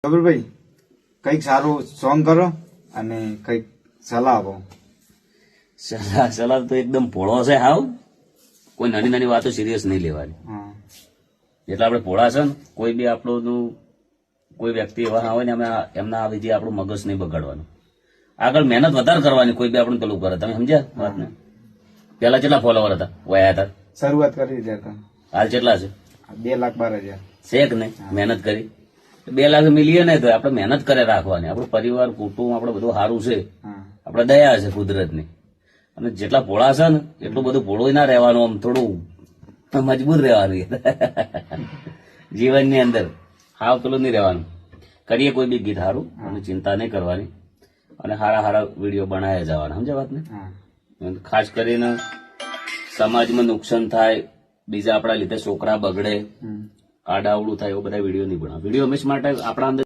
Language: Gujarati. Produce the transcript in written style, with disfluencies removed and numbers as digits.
ગબરભાઈ કઈક સારું સોંગ કરો અને કઈક સલાહ આપો. સલાહ તો એકદમ ભોળો છે હાવ. કોઈ નાની નાની વાતો સિરિયસ નહીં લેવાની. હા જેટલા આપણે ભોળા છે ને કોઈ બી આપણું કોઈ વ્યક્તિ એવા હોય ને એમના આવી જે આપણું મગજ નહીં બગાડવાનું. આગળ મહેનત વધારે કરવાની. કોઈ બી આપણને પેલું કરે. તમે સમજ્યા વાતને? પેલા કેટલા ફોલોવર હતા વયા હતા? શરૂઆત કરી ત્યારે હાલ કેટલા છે? 2,12,000 છે કે નહીં? મહેનત કરી 2 લાખ મિલિયન નહીં તો આપણે મહેનત કરે રાખવાની. આપણું પરિવાર કુટુંબ આપણે બધું સારું છે. હા આપણે દયા છે કુદરતની. અને જેટલા ભોળા છે ને એટલું બધું ભોળું ના રહેવાનું. આમ થોડું મજબૂત રહેવાનું જીવનની અંદર. હાવ પેલું નહીં રહેવાનું. કરીએ કોઈ બી ગીત સારું અને ચિંતા નહીં કરવાની અને સારા સારા વિડીયો બનાવ્યા જવાના. સમજ્યા વાતને? હા ખાસ કરીને સમાજમાં નુકસાન થાય, બીજા આપણા લીધે છોકરા બગડે, આડાવડું થાય, એવું બધા વિડીયો નહીં બનાવ. વિડીયો હંમેશા માટે આપણા અંદર